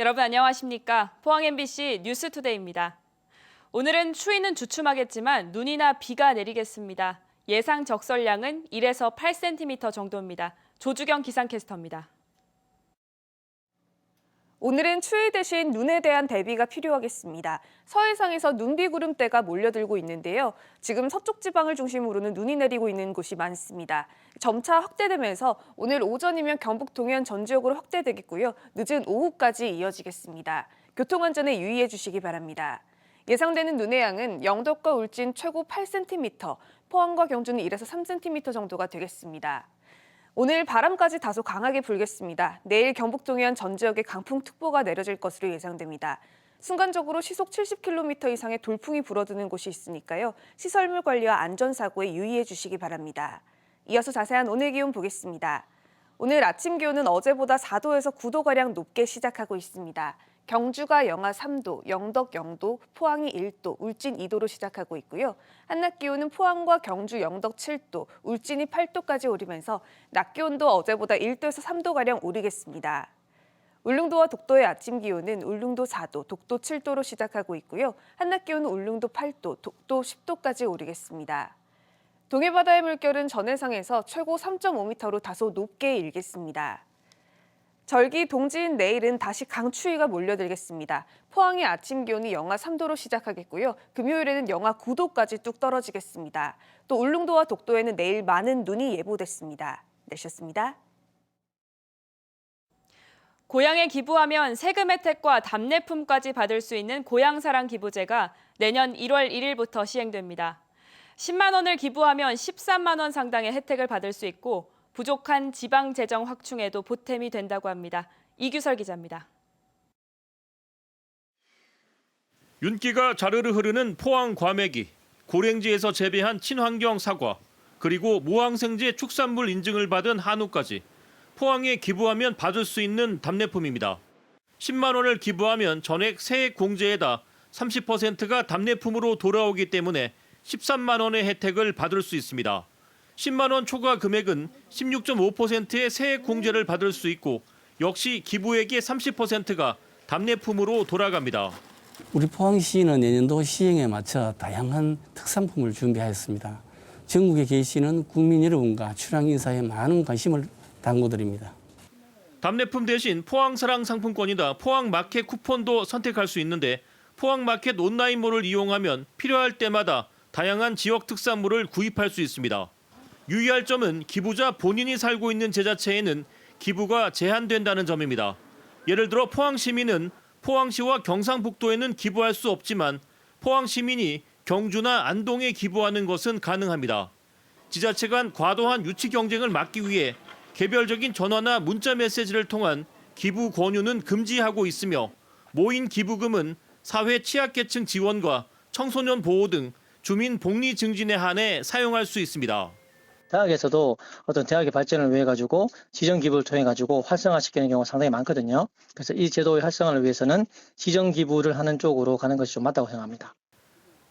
여러분 안녕하십니까? 포항 MBC 뉴스투데이입니다. 오늘은 추위는 주춤하겠지만 눈이나 비가 내리겠습니다. 예상 적설량은 1에서 8cm 정도입니다. 조주경 기상캐스터입니다. 오늘은 추위 대신 눈에 대한 대비가 필요하겠습니다. 서해상에서 눈비구름대가 몰려들고 있는데요. 지금 서쪽 지방을 중심으로는 눈이 내리고 있는 곳이 많습니다. 점차 확대되면서 오늘 오전이면 경북 동해안 전 지역으로 확대되겠고요. 늦은 오후까지 이어지겠습니다. 교통안전에 유의해 주시기 바랍니다. 예상되는 눈의 양은 영덕과 울진 최고 8cm, 포항과 경주는 1에서 3cm 정도가 되겠습니다. 오늘 바람까지 다소 강하게 불겠습니다. 내일 경북 동해안 전 지역에 강풍특보가 내려질 것으로 예상됩니다. 순간적으로 시속 70km 이상의 돌풍이 불어드는 곳이 있으니까요. 시설물 관리와 안전사고에 유의해 주시기 바랍니다. 이어서 자세한 오늘 기온 보겠습니다. 오늘 아침 기온은 어제보다 4도에서 9도가량 높게 시작하고 있습니다. 경주가 영하 3도, 영덕 0도, 포항이 1도, 울진 2도로 시작하고 있고요. 한낮 기온은 포항과 경주, 영덕 7도, 울진이 8도까지 오르면서 낮 기온도 어제보다 1도에서 3도가량 오르겠습니다. 울릉도와 독도의 아침 기온은 울릉도 4도, 독도 7도로 시작하고 있고요. 한낮 기온은 울릉도 8도, 독도 10도까지 오르겠습니다. 동해바다의 물결은 전해상에서 최고 3.5m로 다소 높게 일겠습니다. 절기 동지인 내일은 다시 강추위가 몰려들겠습니다. 포항의 아침 기온이 영하 3도로 시작하겠고요. 금요일에는 영하 9도까지 뚝 떨어지겠습니다. 또 울릉도와 독도에는 내일 많은 눈이 예보됐습니다. 내셨습니다. 고향에 기부하면 세금 혜택과 답례품까지 받을 수 있는 고향사랑 기부제가 내년 1월 1일부터 시행됩니다. 10만 원을 기부하면 13만 원 상당의 혜택을 받을 수 있고 부족한 지방 재정 확충에도 보탬이 된다고 합니다. 이규설 기자입니다. 윤기가 자르르 흐르는 포항 과메기, 고랭지에서 재배한 친환경 사과, 그리고 무항생제 축산물 인증을 받은 한우까지 포항에 기부하면 받을 수 있는 답례품입니다. 10만 원을 기부하면 전액 세액 공제에다 30%가 답례품으로 돌아오기 때문에 13만 원의 혜택을 받을 수 있습니다. 10만 원 초과 금액은 16.5%의 세액 공제를 받을 수 있고 역시 기부액의 30%가 답례품으로 돌아갑니다. 우리 포항시는 내년도 시행에 맞춰 다양한 특산품을 준비하였습니다. 전국에 계시는 국민 여러분과 출향 인사에 많은 관심을 당부드립니다. 답례품 대신 포항사랑 상품권이나 포항마켓 쿠폰도 선택할 수 있는데 포항마켓 온라인몰을 이용하면 필요할 때마다 다양한 지역 특산물을 구입할 수 있습니다. 유의할 점은 기부자 본인이 살고 있는 지자체에는 기부가 제한된다는 점입니다. 예를 들어 포항시민은 포항시와 경상북도에는 기부할 수 없지만 포항시민이 경주나 안동에 기부하는 것은 가능합니다. 지자체 간 과도한 유치 경쟁을 막기 위해 개별적인 전화나 문자 메시지를 통한 기부 권유는 금지하고 있으며 모인 기부금은 사회 취약계층 지원과 청소년 보호 등 주민 복리 증진에 한해 사용할 수 있습니다. 대학에서도 어떤 대학의 발전을 위해 가지고 지정 기부를 통해 가지고 활성화시키는 경우가 상당히 많거든요. 그래서 이 제도의 활성화를 위해서는 지정 기부를 하는 쪽으로 가는 것이 좀 맞다고 생각합니다.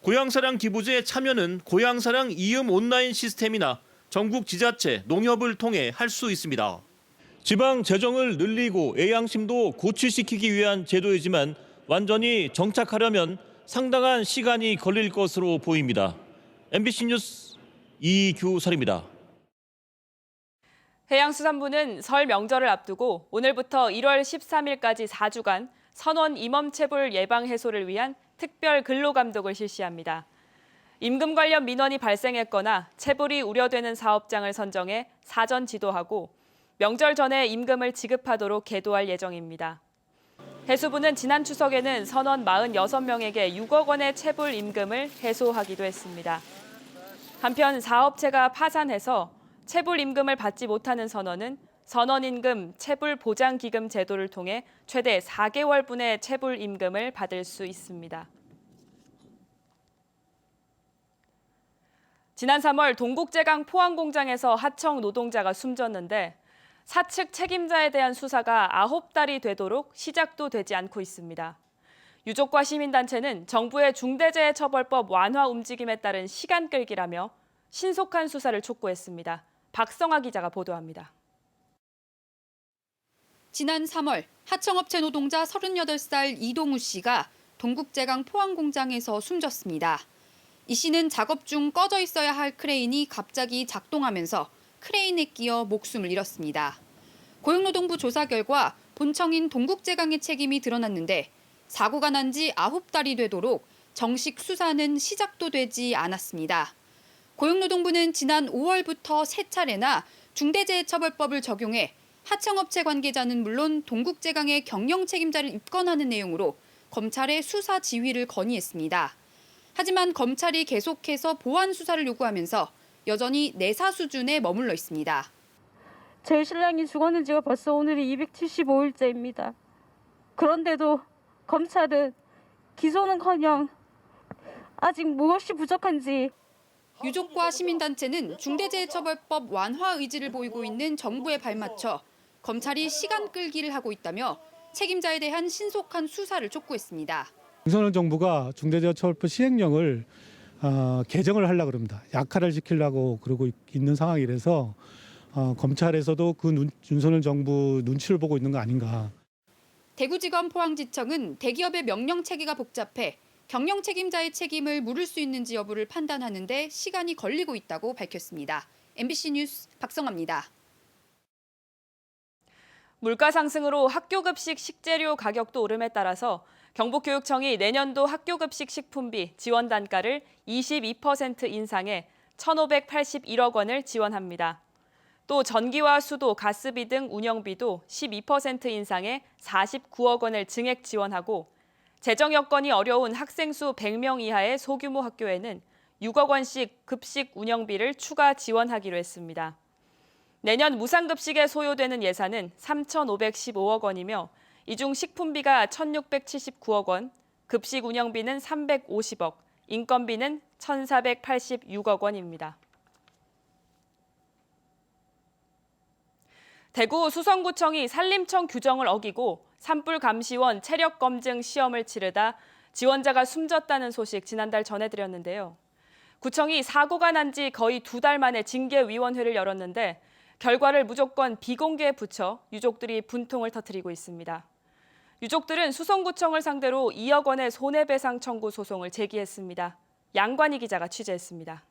고향사랑 기부제 참여는 고향사랑 이음 온라인 시스템이나 전국 지자체, 농협을 통해 할 수 있습니다. 지방 재정을 늘리고 애양심도 고취시키기 위한 제도이지만 완전히 정착하려면 상당한 시간이 걸릴 것으로 보입니다. MBC 뉴스 이규설입니다. 해양수산부는 설 명절을 앞두고 오늘부터 1월 13일까지 4주간 선원 임엄체불 예방 해소를 위한 특별 근로감독을 실시합니다. 임금 관련 민원이 발생했거나 체불이 우려되는 사업장을 선정해 사전 지도하고 명절 전에 임금을 지급하도록 계도할 예정입니다. 해수부는 지난 추석에는 선원 46명에게 6억 원의 체불 임금을 해소하기도 했습니다. 한편 사업체가 파산해서 체불 임금을 받지 못하는 선원은 선원임금 체불보장기금 제도를 통해 최대 4개월분의 체불 임금을 받을 수 있습니다. 지난 3월 동국제강 포항공장에서 하청 노동자가 숨졌는데 사측 책임자에 대한 수사가 9달이 되도록 시작도 되지 않고 있습니다. 유족과 시민단체는 정부의 중대재해처벌법 완화 움직임에 따른 시간 끌기라며 신속한 수사를 촉구했습니다. 박성아 기자가 보도합니다. 지난 3월 하청업체 노동자 38살 이동우 씨가 동국제강 포항공장에서 숨졌습니다. 이 씨는 작업 중 꺼져 있어야 할 크레인이 갑자기 작동하면서 크레인에 끼어 목숨을 잃었습니다. 고용노동부 조사 결과 본청인 동국제강의 책임이 드러났는데 사고가 난 지 9달이 되도록 정식 수사는 시작도 되지 않았습니다. 고용노동부는 지난 5월부터 3차례나 중대재해처벌법을 적용해 하청업체 관계자는 물론 동국제강의 경영 책임자를 입건하는 내용으로 검찰에 수사 지휘를 건의했습니다. 하지만 검찰이 계속해서 보완 수사를 요구하면서 여전히 내사 수준에 머물러 있습니다. 제 신랑이 죽었는 지가 벌써 오늘이 275일째입니다. 그런데도 검찰은 기소는커녕 아직 무엇이 부족한지. 유족과 시민단체는 중대재해처벌법 완화 의지를 보이고 있는 정부에 발맞춰 검찰이 시간 끌기를 하고 있다며 책임자에 대한 신속한 수사를 촉구했습니다. 윤석열 정부가 중대재해처벌법 시행령을 개정을 하려고 합니다. 약화를 시키려고 그러고 있는 상황이라서 검찰에서도 그 윤석열 정부 눈치를 보고 있는 거 아닌가. 대구지검 포항지청은 대기업의 명령 체계가 복잡해 경영 책임자의 책임을 물을 수 있는지 여부를 판단하는 데 시간이 걸리고 있다고 밝혔습니다. MBC 뉴스 박성아입니다. 물가 상승으로 학교급식 식재료 가격도 오름에 따라서 경북교육청이 내년도 학교급식 식품비 지원 단가를 22% 인상해 1,581억 원을 지원합니다. 또 전기와 수도, 가스비 등 운영비도 12% 인상해 49억 원을 증액 지원하고 재정 여건이 어려운 학생 수 100명 이하의 소규모 학교에는 6억 원씩 급식 운영비를 추가 지원하기로 했습니다. 내년 무상급식에 소요되는 예산은 3,515억 원이며 이 중 식품비가 1,679억 원, 급식 운영비는 350억, 인건비는 1,486억 원입니다. 대구 수성구청이 산림청 규정을 어기고 산불감시원 체력검증 시험을 치르다 지원자가 숨졌다는 소식 지난달 전해드렸는데요. 구청이 사고가 난 지 거의 2달 만에 징계위원회를 열었는데 결과를 무조건 비공개에 붙여 유족들이 분통을 터뜨리고 있습니다. 유족들은 수성구청을 상대로 2억 원의 손해배상 청구 소송을 제기했습니다. 양관희 기자가 취재했습니다.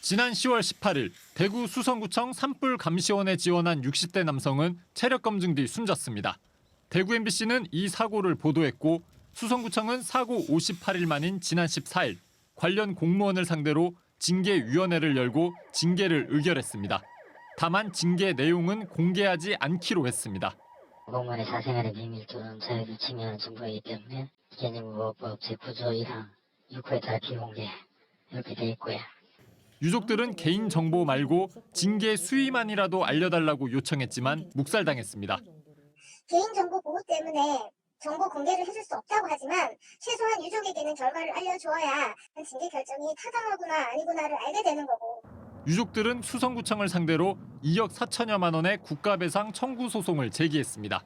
지난 10월 18일 대구 수성구청 산불감시원에 지원한 60대 남성은 체력검증 뒤 숨졌습니다. 대구 MBC는 이 사고를 보도했고 수성구청은 사고 58일 만인 지난 14일 관련 공무원을 상대로 징계위원회를 열고 징계를 의결했습니다. 다만 징계 내용은 공개하지 않기로 했습니다. 공무원의 사생활의 비밀 또는 자유를 침해하는 정보이기 때문에 개념보호법 제9조 1항 6호에 따라 비공개 이렇게 돼 있고요. 유족들은 개인정보 말고 징계 수위만이라도 알려달라고 요청했지만 묵살당했습니다. 개인정보 보호 때문에 정보 공개를 해줄 수 없다고 하지만 최소한 유족에게는 결과를 알려주어야 징계 결정이 타당하구나 아니구나를 알게 되는 거고. 유족들은 수성구청을 상대로 2억 4천여만 원의 국가배상 청구 소송을 제기했습니다.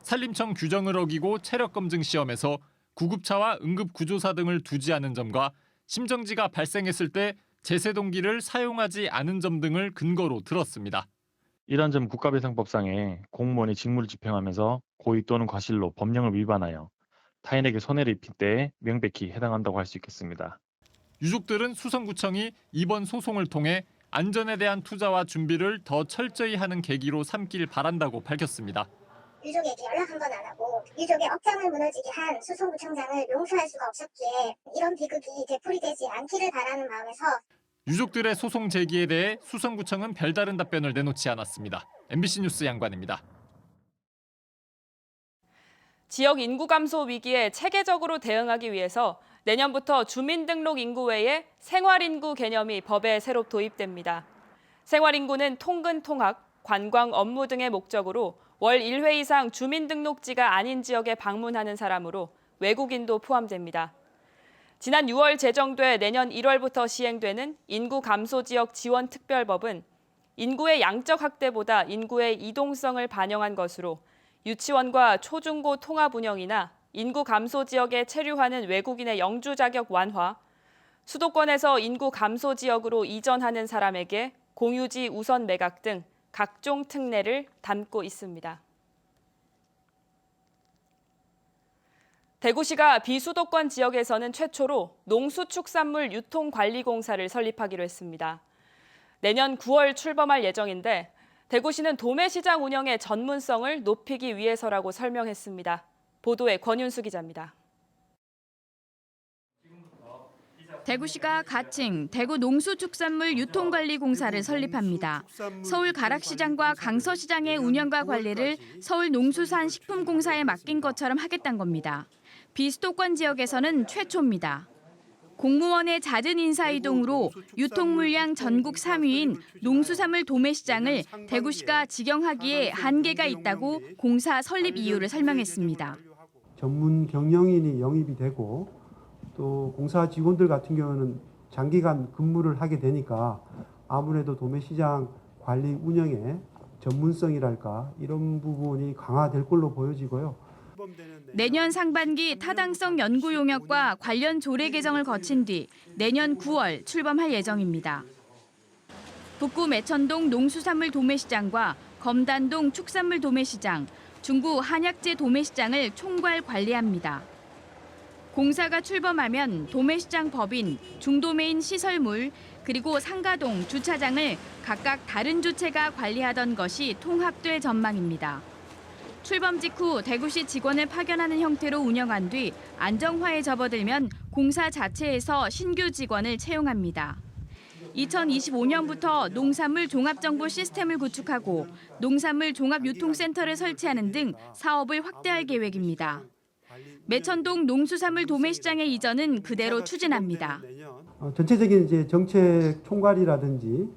산림청 규정을 어기고 체력검증 시험에서 구급차와 응급구조사 등을 두지 않은 점과 심정지가 발생했을 때 제세동기를 사용하지 않은 점 등을 근거로 들었습니다. 이런 점 국가배상법상에 공무원이 직무를 집행하면서 고의 또는 과실로 법령을 위반하여 타인에게 손해를 입힌 때에 명백히 해당한다고 할 수 있겠습니다. 유족들은 수성구청이 이번 소송을 통해 안전에 대한 투자와 준비를 더 철저히 하는 계기로 삼길 바란다고 밝혔습니다. 유족에게 연락 한 번 안 하고 유족의 억장을 무너지게 한 수성구청장을 용서할 수가 없었기에 이런 비극이 되풀이되지 않기를 바라는 마음에서 유족들의 소송 제기에 대해 수성구청은 별다른 답변을 내놓지 않았습니다. MBC 뉴스 양관입니다. 지역 인구 감소 위기에 체계적으로 대응하기 위해서 내년부터 주민등록 인구 외에 생활인구 개념이 법에 새로 도입됩니다. 생활인구는 통근 통학, 관광 업무 등의 목적으로 월 1회 이상 주민등록지가 아닌 지역에 방문하는 사람으로 외국인도 포함됩니다. 지난 6월 제정돼 내년 1월부터 시행되는 인구 감소 지역 지원 특별법은 인구의 양적 확대보다 인구의 이동성을 반영한 것으로 유치원과 초중고 통합 운영이나 인구 감소 지역에 체류하는 외국인의 영주 자격 완화, 수도권에서 인구 감소 지역으로 이전하는 사람에게 공유지 우선 매각 등 각종 특례를 담고 있습니다. 대구시가 비수도권 지역에서는 최초로 농수축산물 유통관리공사를 설립하기로 했습니다. 내년 9월 출범할 예정인데 대구시는 도매시장 운영의 전문성을 높이기 위해서라고 설명했습니다. 보도에 권윤수 기자입니다. 대구시가 가칭 대구 농수축산물 유통관리공사를 설립합니다. 서울 가락시장과 강서시장의 운영과 관리를 서울 농수산식품공사에 맡긴 것처럼 하겠다는 겁니다. 비수도권 지역에서는 최초입니다. 공무원의 잦은 인사 이동으로 유통물량 전국 3위인 농수산물 도매시장을 대구시가 직영하기에 한계가 있다고 공사 설립 이유를 설명했습니다. 전문 경영인이 영입이 되고 또 공사 직원들 같은 경우는 장기간 근무를 하게 되니까 아무래도 도매시장 관리 운영의 전문성이랄까 이런 부분이 강화될 걸로 보여지고요. 내년 상반기 타당성 연구 용역과 관련 조례 개정을 거친 뒤 내년 9월 출범할 예정입니다. 북구 매천동 농수산물 도매시장과 검단동 축산물 도매시장, 중구 한약재 도매시장을 총괄 관리합니다. 공사가 출범하면 도매시장 법인, 중도매인 시설물, 그리고 상가동 주차장을 각각 다른 주체가 관리하던 것이 통합될 전망입니다. 출범 직후 대구시 직원을 파견하는 형태로 운영한 뒤 안정화에 접어들면 공사 자체에서 신규 직원을 채용합니다. 2025년부터 농산물 종합정보 시스템을 구축하고 농산물 종합유통센터를 설치하는 등 사업을 확대할 계획입니다. 매천동 농수산물 도매시장의 이전은 그대로 추진합니다. 전체적인 이제 정책 총괄이라든지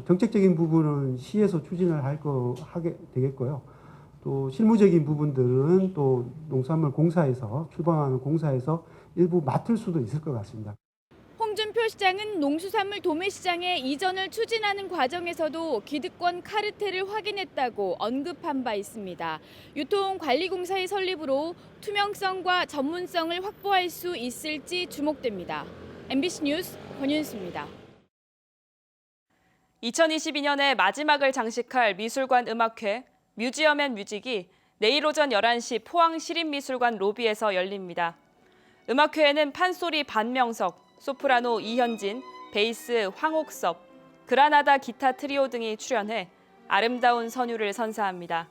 정책적인 부분은 시에서 추진을 하게 되겠고요. 또 실무적인 부분들은 또 농산물 공사에서 출범하는 공사에서 일부 맡을 수도 있을 것 같습니다. 홍준표 시장은 농수산물 도매시장의 이전을 추진하는 과정에서도 기득권 카르텔을 확인했다고 언급한 바 있습니다. 유통관리공사의 설립으로 투명성과 전문성을 확보할 수 있을지 주목됩니다. MBC 뉴스 권윤수입니다. 2022년의 마지막을 장식할 미술관 음악회 뮤지엄 앤 뮤직이 내일 오전 11시 포항시립미술관 로비에서 열립니다. 음악회에는 판소리 반명석, 소프라노 이현진, 베이스 황옥섭, 그라나다 기타 트리오 등이 출연해 아름다운 선율을 선사합니다.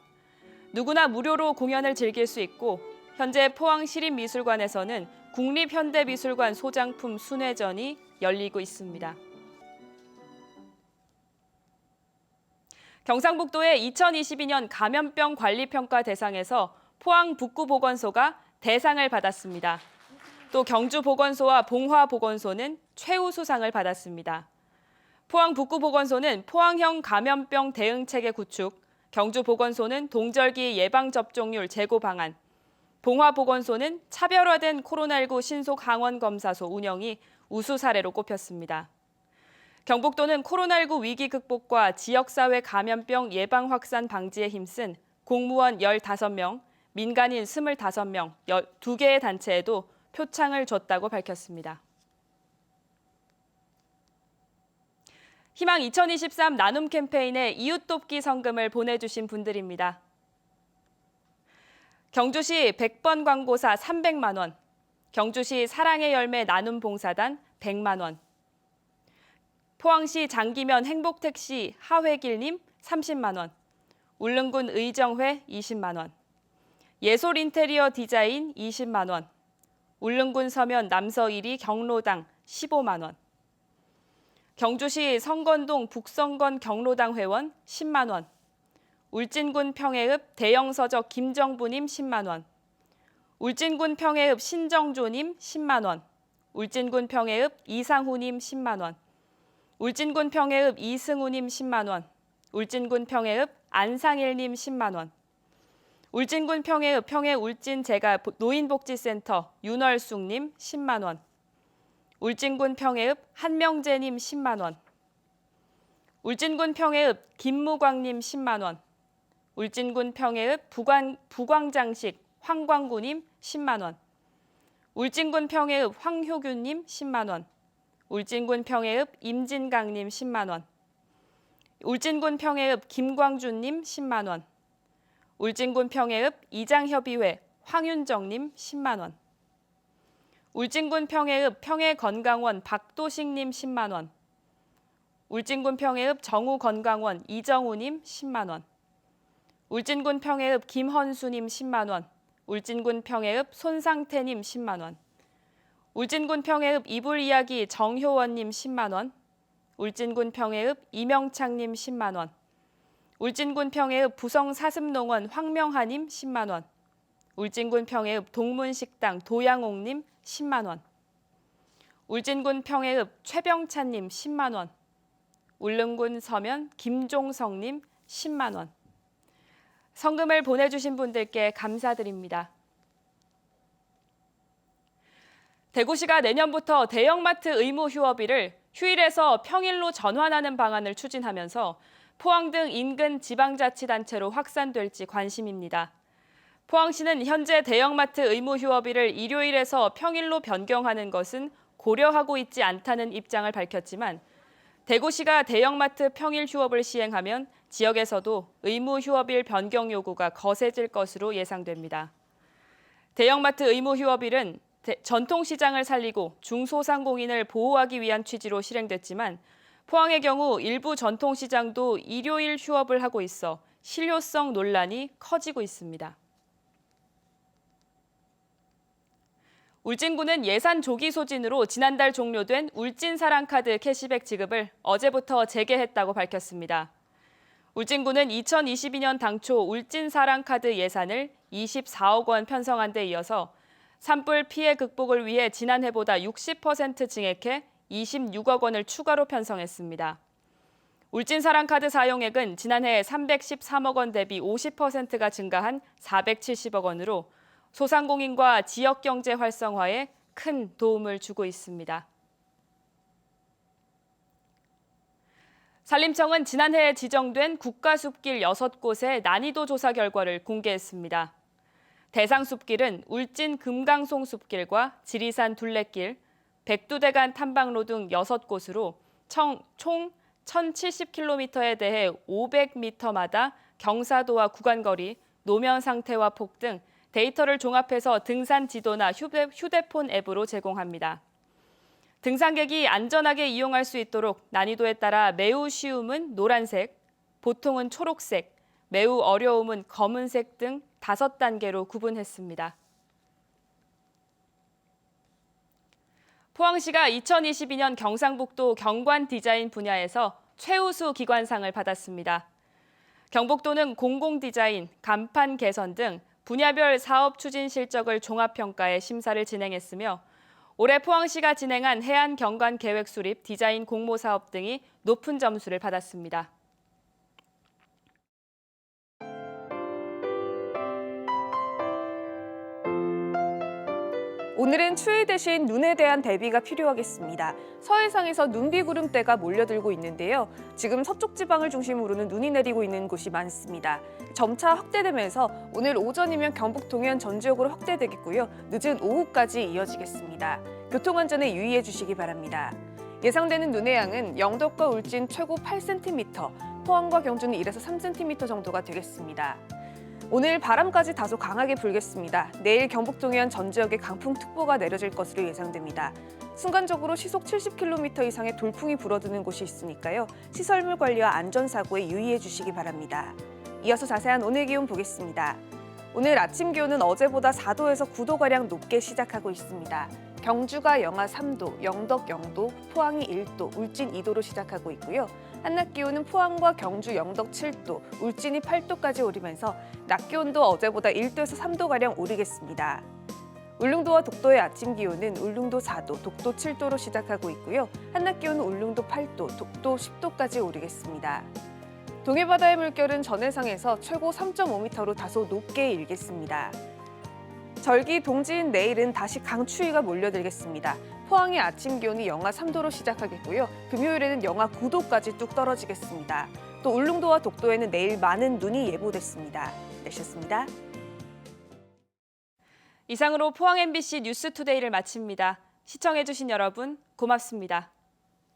누구나 무료로 공연을 즐길 수 있고 현재 포항시립미술관에서는 국립현대미술관 소장품 순회전이 열리고 있습니다. 경상북도의 2022년 감염병 관리평가 대상에서 포항 북구보건소가 대상을 받았습니다. 또 경주보건소와 봉화보건소는 최우수상을 받았습니다. 포항 북구보건소는 포항형 감염병 대응체계 구축, 경주보건소는 동절기 예방접종률 제고 방안, 봉화보건소는 차별화된 코로나19 신속항원검사소 운영이 우수 사례로 꼽혔습니다. 경북도는 코로나19 위기 극복과 지역사회 감염병 예방 확산 방지에 힘쓴 공무원 15명, 민간인 25명, 2개의 단체에도 표창을 줬다고 밝혔습니다. 희망 2023 나눔 캠페인에 이웃 돕기 성금을 보내주신 분들입니다. 경주시 100번 광고사 300만 원, 경주시 사랑의 열매 나눔 봉사단 100만 원, 포항시 장기면 행복택시 하회길님 30만 원, 울릉군 의정회 20만 원, 예솔 인테리어 디자인 20만 원, 울릉군 서면 남서1위 경로당 15만 원, 경주시 성건동 북성건 경로당 회원 10만 원, 울진군 평해읍 대영서적 김정부님 10만 원, 울진군 평해읍 신정조님 10만 원, 울진군 평해읍 이상후님 10만 원, 울진군 평해읍 이승우님 10만 원, 울진군 평해읍 안상일님 10만 원, 울진군 평해읍 평해울진재가 노인복지센터 윤월숙님 10만 원, 울진군 평해읍 한명재님 10만 원, 울진군 평해읍 김무광님 10만 원, 울진군 평해읍 부광장식 황광구님 10만 원, 울진군 평해읍 황효규님 10만 원, 울진군 평해읍 임진강님 10만 원, 울진군 평해읍 김광준님 10만 원. 울진군 평해읍 이장협의회 황윤정님 10만 원. 울진군 평해읍 평해건강원 박도식님 10만 원. 울진군 평해읍 정우건강원 이정우님 10만 원. 울진군 평해읍 김헌수님 10만 원. 울진군 평해읍 손상태님 10만 원. 울진군 평해읍 이불이야기 정효원님 10만 원. 울진군 평해읍 이명창님 10만 원. 울진군 평해읍 부성 사슴농원 황명하님 10만 원. 울진군 평해읍 동문식당 도양옥님 10만 원. 울진군 평해읍 최병찬님 10만 원. 울릉군 서면 김종성님 10만 원. 성금을 보내주신 분들께 감사드립니다. 대구시가 내년부터 대형마트 의무 휴업일을 휴일에서 평일로 전환하는 방안을 추진하면서 포항 등 인근 지방자치단체로 확산될지 관심입니다. 포항시는 현재 대형마트 의무 휴업일을 일요일에서 평일로 변경하는 것은 고려하고 있지 않다는 입장을 밝혔지만 대구시가 대형마트 평일 휴업을 시행하면 지역에서도 의무 휴업일 변경 요구가 거세질 것으로 예상됩니다. 대형마트 의무 휴업일은 전통시장을 살리고 중소상공인을 보호하기 위한 취지로 실행됐지만 포항의 경우 일부 전통시장도 일요일 휴업을 하고 있어 실효성 논란이 커지고 있습니다. 울진군은 예산 조기 소진으로 지난달 종료된 울진사랑카드 캐시백 지급을 어제부터 재개했다고 밝혔습니다. 울진군은 2022년 당초 울진사랑카드 예산을 24억 원 편성한 데 이어서 산불 피해 극복을 위해 지난해보다 60% 증액해 26억 원을 추가로 편성했습니다. 울진사랑카드 사용액은 지난해 313억 원 대비 50%가 증가한 470억 원으로 소상공인과 지역경제 활성화에 큰 도움을 주고 있습니다. 산림청은 지난해 지정된 국가숲길 6곳의 난이도 조사 결과를 공개했습니다. 대상 숲길은 울진 금강송 숲길과 지리산 둘레길, 백두대간 탐방로 등 6곳으로 총 1070km에 대해 500m마다 경사도와 구간거리, 노면 상태와 폭 등 데이터를 종합해서 등산 지도나 휴대폰 앱으로 제공합니다. 등산객이 안전하게 이용할 수 있도록 난이도에 따라 매우 쉬움은 노란색, 보통은 초록색, 매우 어려움은 검은색 등 5단계로 구분했습니다. 포항시가 2022년 경상북도 경관 디자인 분야에서 최우수 기관상을 받았습니다. 경북도는 공공 디자인, 간판 개선 등 분야별 사업 추진 실적을 종합평가해 심사를 진행했으며 올해 포항시가 진행한 해안 경관 계획 수립 디자인 공모 사업 등이 높은 점수를 받았습니다. 오늘은 추위 대신 눈에 대한 대비가 필요하겠습니다. 서해상에서 눈비구름대가 몰려들고 있는데요. 지금 서쪽 지방을 중심으로는 눈이 내리고 있는 곳이 많습니다. 점차 확대되면서 오늘 오전이면 경북 동해안 전 지역으로 확대되겠고요. 늦은 오후까지 이어지겠습니다. 교통안전에 유의해 주시기 바랍니다. 예상되는 눈의 양은 영덕과 울진 최고 8cm, 포항과 경주는 1에서 3cm 정도가 되겠습니다. 오늘 바람까지 다소 강하게 불겠습니다. 내일 경북 동해안 전 지역에 강풍특보가 내려질 것으로 예상됩니다. 순간적으로 시속 70km 이상의 돌풍이 불어드는 곳이 있으니까요. 시설물 관리와 안전사고에 유의해 주시기 바랍니다. 이어서 자세한 오늘 기온 보겠습니다. 오늘 아침 기온은 어제보다 4도에서 9도가량 높게 시작하고 있습니다. 경주가 영하 3도, 영덕 0도, 포항이 1도, 울진 2도로 시작하고 있고요. 한낮 기온은 포항과 경주, 영덕 7도, 울진이 8도까지 오르면서 낮 기온도 어제보다 1도에서 3도가량 오르겠습니다. 울릉도와 독도의 아침 기온은 울릉도 4도, 독도 7도로 시작하고 있고요. 한낮 기온은 울릉도 8도, 독도 10도까지 오르겠습니다. 동해바다의 물결은 전해상에서 최고 3.5m로 다소 높게 일겠습니다. 절기 동지인 내일은 다시 강추위가 몰려들겠습니다. 포항의 아침 기온이 영하 3도로 시작하겠고요. 금요일에는 영하 9도까지 뚝 떨어지겠습니다. 또 울릉도와 독도에는 내일 많은 눈이 예보됐습니다. 내셨습니다. 이상으로 포항 MBC 뉴스투데이를 마칩니다. 시청해주신 여러분 고맙습니다.